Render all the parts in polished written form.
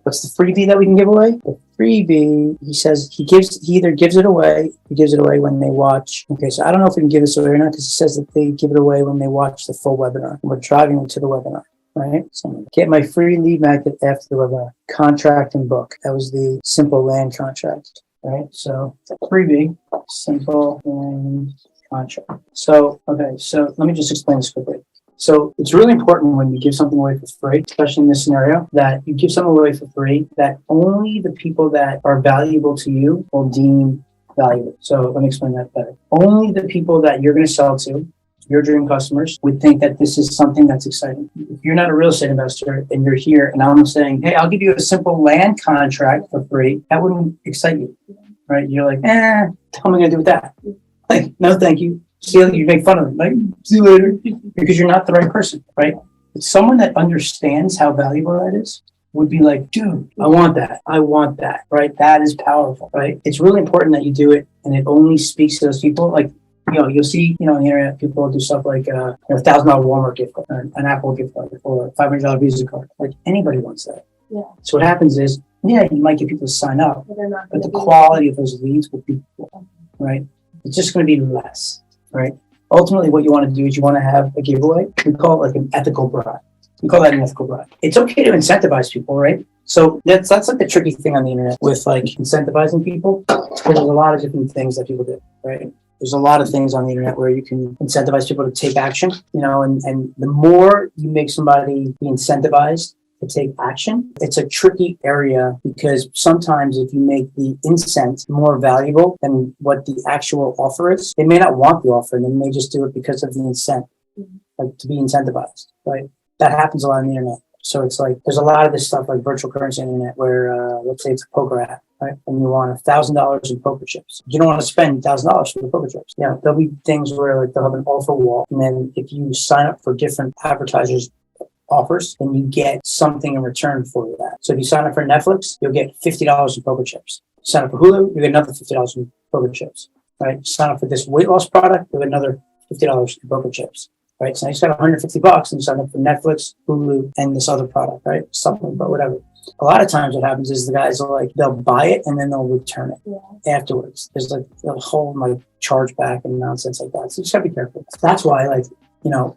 What's the freebie that we can give away? The freebie, he says he either gives it away, when they watch. Okay, so I don't know if we can give this away or not because it says that they give it away when they watch the full webinar. We're driving them to the webinar. Right? So get my free lead magnet after the webinar. Contract and book. That was the simple land contract. Right? So freebie, simple land contract. So, okay, so let me just explain this quickly. So it's really important when you give something away for free, especially in this scenario, that you give something away for free that only the people that are valuable to you will deem valuable. So let me explain that better. Only the people that you're going to sell to, your dream customers, would think that this is something that's exciting. If you're not a real estate investor and you're here and I'm saying, hey, I'll give you a simple land contract for free, that wouldn't excite you, right? You're like, what am I going to do with that? Like, no, thank you. See, you make fun of them. Like, see you later. Because you're not the right person, right? But someone that understands how valuable that is would be like, dude, I want that. I want that, right? That is powerful, right? It's really important that you do it and it only speaks to those people. Like, you'll see, on the internet, people do stuff like $1,000 Walmart gift card, or an Apple gift card, or a $500 Visa card. Like, anybody wants that. Yeah. So what happens is, you might get people to sign up, but the quality of those leads will be poor, right? It's just going to be less, right? Ultimately, what you want to do is you want to have a giveaway. We call it like an ethical bribe. We call that an ethical bribe. It's okay to incentivize people, right? So that's like the tricky thing on the internet with like incentivizing people. There's a lot of different things that people do, right? There's a lot of things on the internet where you can incentivize people to take action, and the more you make somebody be incentivized to take action, it's a tricky area because sometimes if you make the incent more valuable than what the actual offer is, they may not want the offer and they may just do it because of the incent, like to be incentivized, right? That happens a lot on the internet. So it's like, there's a lot of this stuff like virtual currency on the internet where, let's say it's a poker app, right? And you want $1,000 in poker chips. You don't want to spend $1,000 for the poker chips. There'll be things where like they'll have an offer wall. And then if you sign up for different advertisers' offers, then you get something in return for that. So if you sign up for Netflix, you'll get $50 in poker chips. You sign up for Hulu, you get another $50 in poker chips, right? You sign up for this weight loss product, you get another $50 in poker chips. Right, so now you spend $150 and you sign up for Netflix, Hulu, and this other product, right? Something, but whatever. A lot of times what happens is the guys will they'll buy it and then they'll return it afterwards. There's like a whole charge back and nonsense like that. So you just gotta be careful. That's why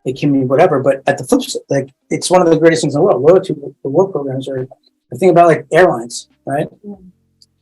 it can be whatever, but at the flip side, it's one of the greatest things in the world. Loyalty reward programs are the thing about airlines, right?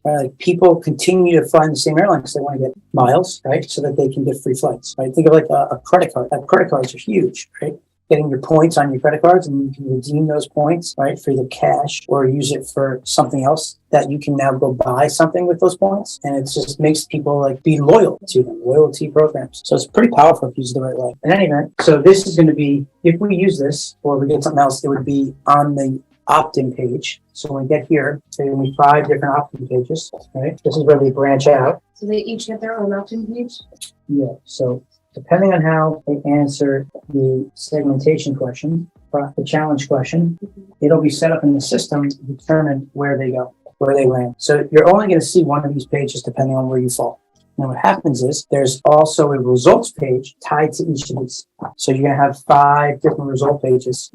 Like people continue to fly in the same airline because they want to get miles, right? So that they can get free flights, right? Think of a credit card. Credit cards are huge, right? Getting your points on your credit cards and you can redeem those points, right? For either cash or use it for something else that you can now go buy something with those points. And it just makes people be loyal to them, loyalty programs. So it's pretty powerful if you use it the right way. In any event, so this is going to be, if we use this or we get something else, it would be on the opt-in page. So when we get here, there are going to be 5 different opt-in pages, right? This is where they branch out. So they each get their own opt-in page? Yeah. So depending on how they answer the segmentation question, the challenge question, it'll be set up in the system to determine where they go, where they land. So you're only going to see one of these pages depending on where you fall. Now what happens is there's also a results page tied to each of these. So you're going to have 5 different result pages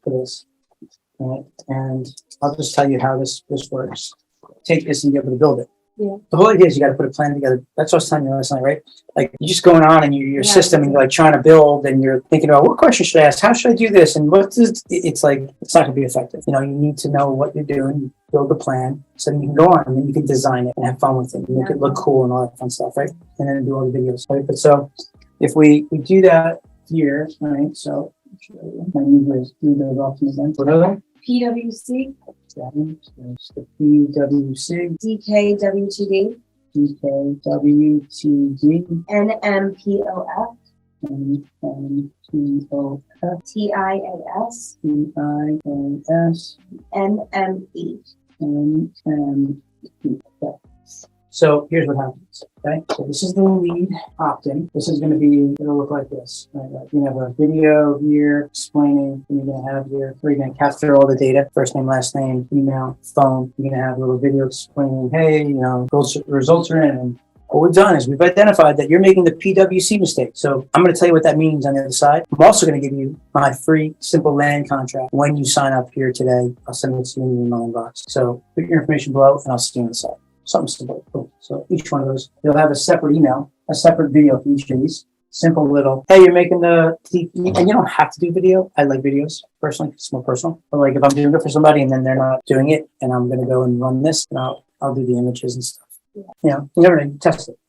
for this. Right? And I'll just tell you how this works. Take this and be able to build it. Yeah. The whole idea is you got to put a plan together. That's what I was telling you last night, right? You're just going on in your system and you're trying to build and you're thinking about what question should I ask? How should I do this? And it's not going to be effective. You need to know what you're doing, build a plan so that you can go on and then you can design it and have fun with it and make it look cool and all that fun stuff, right? And then do all the videos, right? But so if we do that here, right? So my users do those options then. What are they? PWC, There's the PWC, DKWTD, DKWTD, NMPOF, NMPOF, TIAS, TIAS, NME. NME. So here's what happens, okay? So this is the lead opt-in. This is going to be, it'll look like this, right? You have a video here explaining, and you're going to have where you're going to capture all the data, first name, last name, email, phone. You're going to have a little video explaining, hey, results are in, and what we've done is we've identified that you're making the PWC mistake. So I'm going to tell you what that means on the other side. I'm also going to give you my free simple land contract when you sign up here today. I'll send it to you in your email inbox. So put your information below and I'll see you on the side. Something simple. Cool. So each one of those, you'll have a separate email, a separate video for each of these. Simple little, hey, you're making and you don't have to do video. I like videos personally, it's more personal. But like if I'm doing it for somebody and then they're not doing it and I'm going to go and run this, and I'll do the images and stuff. You know, you never know, test it.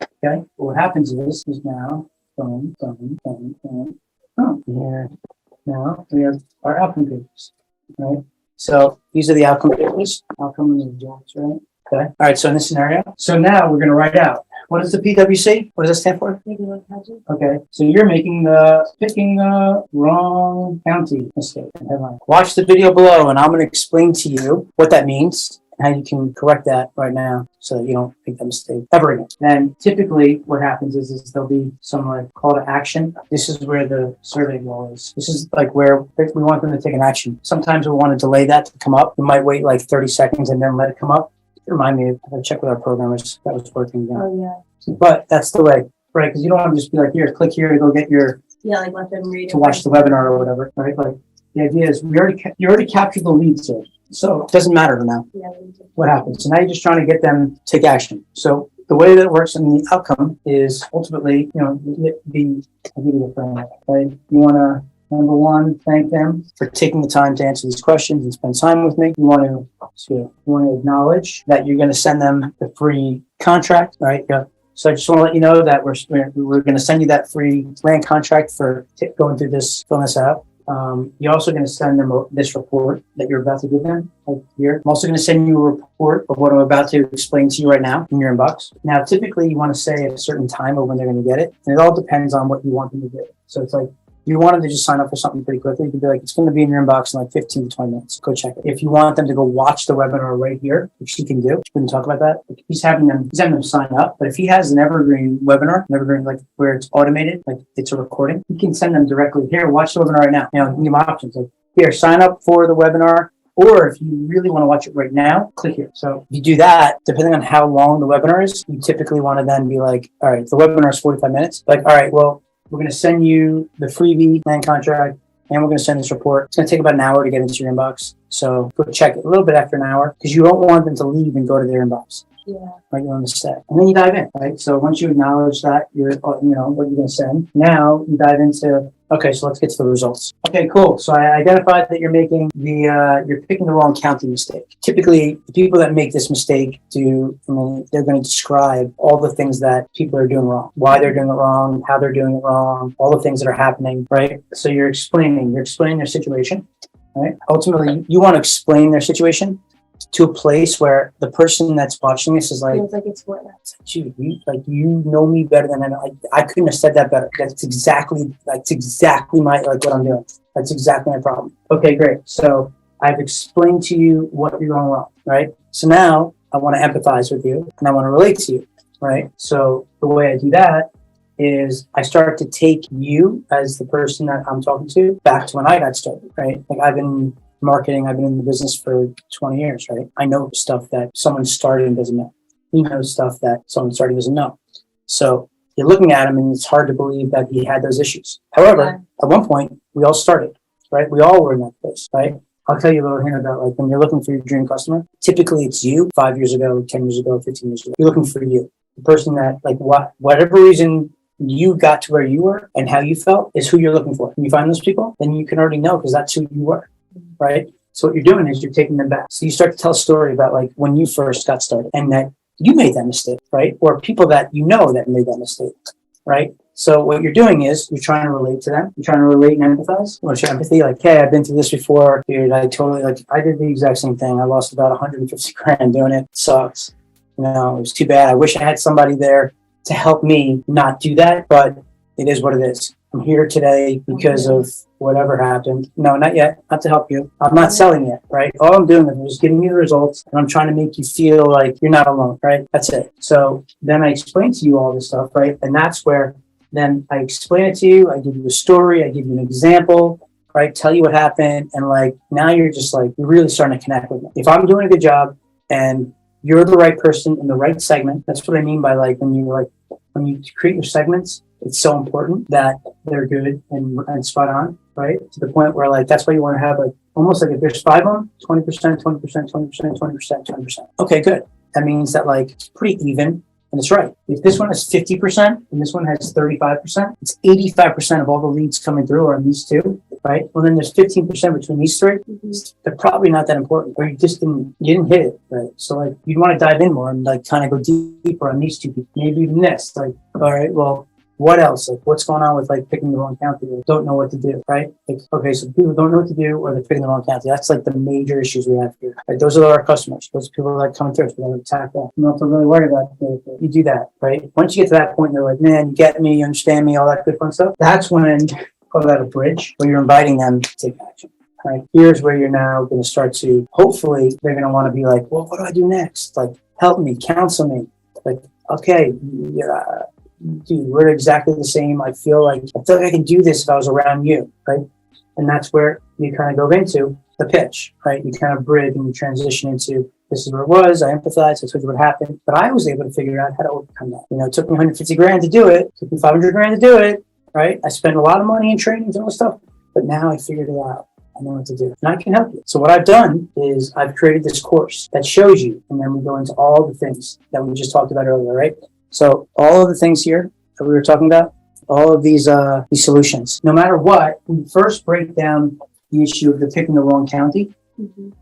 Okay. But what happens is now, boom, boom, boom, boom. Oh, here. Now we have our outcome pages, right? So these are the outcome pages, outcome results, right? Okay. All right. So in this scenario, so now we're going to write out. What is the PWC? What does that stand for? Okay, so you're picking the wrong county mistake. Headline. Watch the video below, and I'm going to explain to you what that means and how you can correct that right now, so that you don't make that mistake ever again. And typically, what happens is there'll be some like call to action. This is where the survey goal is. This is like where we want them to take an action. Sometimes we want to delay that to come up. We might wait like 30 seconds and then let it come up. Remind me, I check with our programmers that was working again. Oh, yeah. But that's the way, right? Because you don't want to just be like, here, click here to go get your, Yeah, like let them read to watch the webinar or whatever, right? Like the idea is you already captured the leads here. So it doesn't matter now Yeah, what happens. So now you're just trying to get them to take action. So the way that it works in the outcome is ultimately, you know, I'll give you the framework, right? You want to, number one, thank them for taking the time to answer these questions and spend time with me. You want to acknowledge that you're going to send them the free contract, right? Yeah. So I just want to let you know that we're going to send you that free land contract for going through this, filling this out. You're also going to send them this report that you're about to give them right here. I'm also going to send you a report of what I'm about to explain to you right now in your inbox. Now, typically you want to say at a certain time of when they're going to get it. And it all depends on what you want them to do. So it's like, if you want them to just sign up for something pretty quickly, you can be like, it's going to be in your inbox in like 15 to 20 minutes. Go check it. If you want them to go watch the webinar right here, which you can do, we can talk about that. He's having them sign up. But if he has an evergreen webinar, like where it's automated, like it's a recording, you can send them directly here, watch the webinar right now. You know, give them options like here, sign up for the webinar. Or if you really want to watch it right now, click here. So if you do that, depending on how long the webinar is, you typically want to then be like, all right, the webinar is 45 minutes. Like, all right, well, we're going to send you the freebie land contract and we're going to send this report. It's going to take about an hour to get into your inbox. So go check it a little bit after an hour because you don't want them to leave and go to their inbox. Yeah. Right, you're on the step. And then you dive in, right? So once you acknowledge that what you're going to send, now you dive into, okay, so let's get to the results. Okay, cool. So I identified that you're making you're picking the wrong county mistake. Typically, the people that make this mistake they're going to describe all the things that people are doing wrong, why they're doing it wrong, how they're doing it wrong, all the things that are happening, right? So you're explaining their situation, right? Ultimately, you want to explain their situation to a place where the person that's watching this is like, feels like it's what you know me better than I know. I couldn't have said that better. That's exactly my what I'm doing. That's exactly my problem. Okay, great. So I've explained to you what you're going wrong, right? So now I want to empathize with you and I want to relate to you, right? So the way I do that is I start to take you as the person that I'm talking to back to when I got started, right? Like I've been in the business for 20 years, right? I know stuff that someone started and doesn't know. He knows stuff that someone started and doesn't know. So you're looking at him and it's hard to believe that he had those issues. However, at one point, we all started, right? We all were in that place, right? I'll tell you a little hint about like when you're looking for your dream customer, typically it's you 5 years ago, 10 years ago, 15 years ago. You're looking for you. The person that like whatever reason you got to where you were and how you felt is who you're looking for. When you find those people, then you can already know because that's who you were. Right? So what you're doing is you're taking them back. So you start to tell a story about like when you first got started and that you made that mistake, right? Or people that you know that made that mistake, right? So what you're doing is you're trying to relate to them. You're trying to relate and empathize. What's your empathy? Like, hey, I've been through this before. Dude, I did the exact same thing. I lost about 150 grand doing it. It sucks. You know, it was too bad. I wish I had somebody there to help me not do that, but it is what it is. I'm here today because of whatever happened. No, not yet. Not to help you. I'm not selling yet, right? All I'm doing is I'm just giving you the results and I'm trying to make you feel like you're not alone, right? That's it. So then I explain to you all this stuff, right? And that's where then I explain it to you. I give you a story. I give you an example, right? Tell you what happened. And like, now you're just like, you're really starting to connect with me. If I'm doing a good job and you're the right person in the right segment. That's what I mean by like when you create your segments, it's so important that they're good and spot on, right? To the point where like that's why you want to have like almost like if there's 5 of them, 20%, 20%, 20%, 20%, 20%. Okay, good. That means that like it's pretty even. And it's right. If this one has 50% and this one has 35%, it's 85% of all the leads coming through are on these two, right? Well, then there's 15% between these three. They're probably not that important, or you didn't hit it, right? So like you'd want to dive in more and like kind of go deeper on these two people, maybe even this. Like, all right, well, what else? Like, what's going on with like picking the wrong county or don't know what to do, right? Like, okay, so people don't know what to do or they're picking the wrong county. That's like the major issues we have here. Right? Those are our customers. Those people that come through us. We don't attack that. You don't have to really worry about it. You do that, right? Once you get to that point, they're like, man, you get me, you understand me, all that good fun stuff. That's when call that a bridge, where you're inviting them to take action. Right? Here's where you're now going to start to, hopefully, they're going to want to be like, well, what do I do next? Like, help me, counsel me. Like, okay, yeah. Dude, we're exactly the same. I feel like I can do this if I was around you, right? And that's where you kind of go into the pitch, right? You kind of bridge and you transition into this is where it was. I empathize. I told you what happened, but I was able to figure out how to overcome that. You know, it took me 150 grand to do it. It took me 500 grand to do it, right? I spent a lot of money in trainings and all this stuff, but now I figured it out. I know what to do, and I can help you. So what I've done is I've created this course that shows you, and then we go into all the things that we just talked about earlier, right? So all of the things here that we were talking about, all of these solutions, no matter what, we first break down the issue of the picking the wrong county,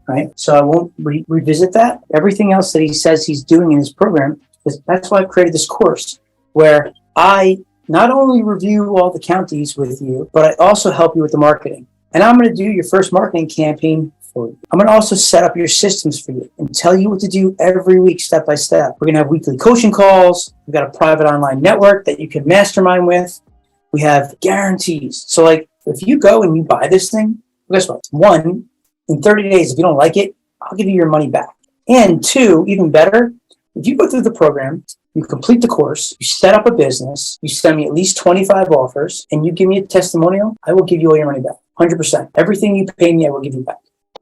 right? So I won't revisit that. Everything else that he says he's doing in his program, that's why I've created this course where I not only review all the counties with you, but I also help you with the marketing. And I'm going to do your first marketing campaign for you. I'm going to also set up your systems for you and tell you what to do every week, step by step. We're going to have weekly coaching calls. We've got a private online network that you can mastermind with. We have guarantees. So like if you go and you buy this thing, guess what? 1, in 30 days, if you don't like it, I'll give you your money back. And 2, even better, if you go through the program, you complete the course, you set up a business, you send me at least 25 offers, and you give me a testimonial, I will give you all your money back. 100%. Everything you pay me, I will give you back.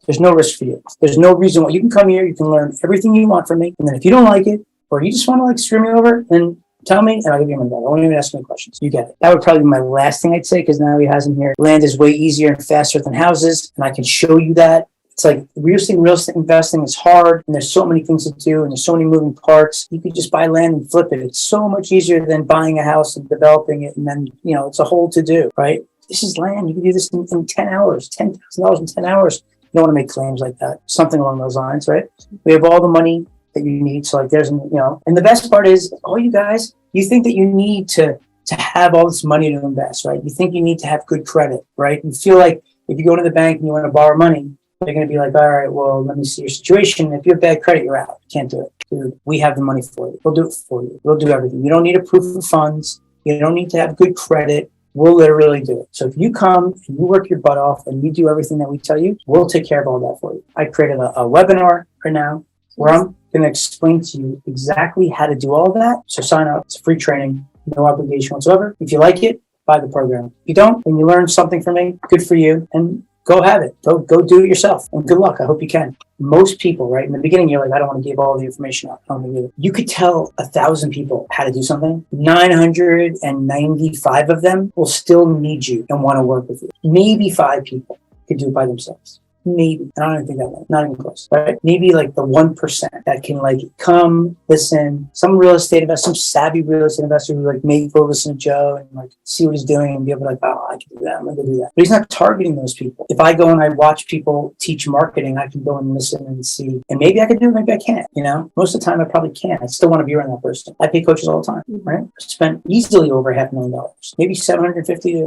There's no risk for you. There's no reason why. You can come here, you can learn everything you want from me, and then if you don't like it, or you just want to like screw me over, then tell me, and I'll give you my money back. I won't even ask any questions. You get it. That would probably be my last thing I'd say, because now he has in here, land is way easier and faster than houses, and I can show you that. It's like real estate investing is hard, and there's so many things to do, and there's so many moving parts. You could just buy land and flip it. It's so much easier than buying a house and developing it, and then, you know, it's a whole to-do, right? This is land. You can do this in 10 hours, $10,000 in 10 hours. You don't want to make claims like that. Something along those lines, right? We have all the money that you need. So like there's, you know, and the best part is, all you guys, you think that you need to have all this money to invest, right? You think you need to have good credit, right? You feel like if you go to the bank and you want to borrow money, they're going to be like, all right, well, let me see your situation. If you have bad credit, you're out. You can't do it. Dude, we have the money for you. We'll do it for you. We'll do everything. You don't need a proof of funds. You don't need to have good credit. We'll literally do it. So if you come and you work your butt off and you do everything that we tell you, we'll take care of all that for you. I created a webinar right now where I'm going to explain to you exactly how to do all that. So sign up. It's free training, no obligation whatsoever. If you like it, buy the program. If you don't, and you learn something from me, good for you. And go have it. Go do it yourself. And good luck. I hope you can. Most people, right, in the beginning, you're like, I don't want to give all the information out. I don't want to give it. You could tell 1,000 people how to do something. 995 of them will still need you and want to work with you. Maybe 5 people could do it by themselves. Maybe. I don't even think that way. Not even close, right? Maybe like the 1% that can like come, listen, some real estate investor, some savvy real estate investor who like maybe go listen to Joe and like see what he's doing and be able to like, oh, I can do that. I'm going to do that. But he's not targeting those people. If I go and I watch people teach marketing, I can go and listen and see. And maybe I can do it, maybe I can't, you know? Most of the time I probably can't. I still want to be around that person. I pay coaches all the time, right? I spent easily over $500,000, maybe 750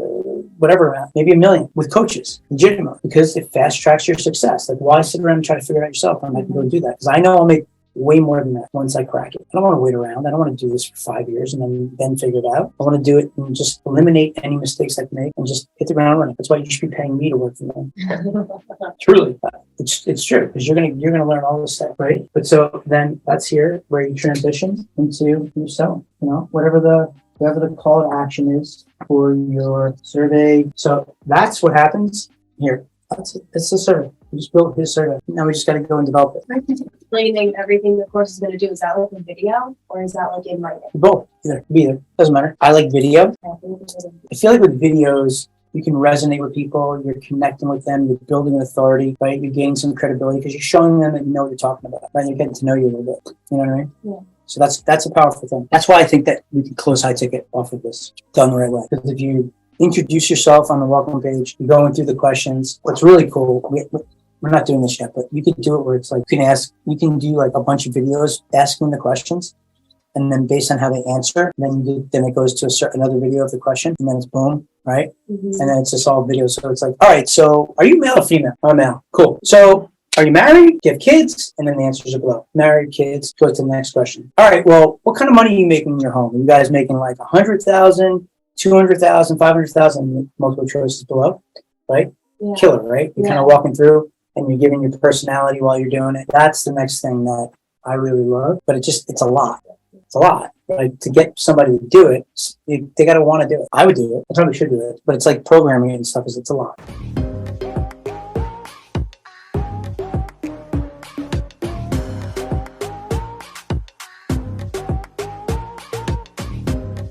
whatever amount, maybe $1 million with coaches, legitimate, because it fast tracks your success. Like, why sit around and try to figure it out yourself when I can go do that? Because I know I'll make way more than that once I crack it. I don't want to wait around. I don't want to do this for 5 years and then figure it out. I want to do it and just eliminate any mistakes I can make and just hit the ground running. That's why you should be paying me to work for them. Truly, it's true, because you're gonna learn all this stuff, right? But so then that's here where you transition into your selling. You know, whatever the call to action is for your survey. So that's what happens here. That's it. It's the survey. We just built his survey. Now we just got to go and develop it. explaining everything the course is going to do, is that like a video or is that like in writing? Both, either. Doesn't matter. I like video. I feel like with videos, you can resonate with people, you're connecting with them, you're building an authority, right? You're gaining some credibility because you're showing them that you know what you're talking about, right? They're getting to know you a little bit. You know what I mean? Yeah. So that's a powerful thing. That's why I think that we can close high ticket off of this done the right way. Because if you introduce yourself on the welcome page, you're going through the questions. What's really cool, we're not doing this yet, but you could do it where it's like you can do like a bunch of videos asking the questions. And then based on how they answer, then it goes to another video of the question, and then it's boom, right? Mm-hmm. And then it's just all video. So it's like, all right, so are you male or female? I'm male. Cool. So are you married? Do you have kids? And then the answers are below. Married, kids. Go to the next question. All right, well, what kind of money are you making in your home? Are you guys making like 100,000, 200,000, 500,000? Multiple choices below, right? Yeah. Killer, right? You're kind of walking through and you're giving your personality while you're doing it. That's the next thing that I really love, but it's a lot. It's a lot. Like to get somebody to do it, they got to want to do it. I would do it. I probably should do it, but it's like programming and stuff. It's a lot.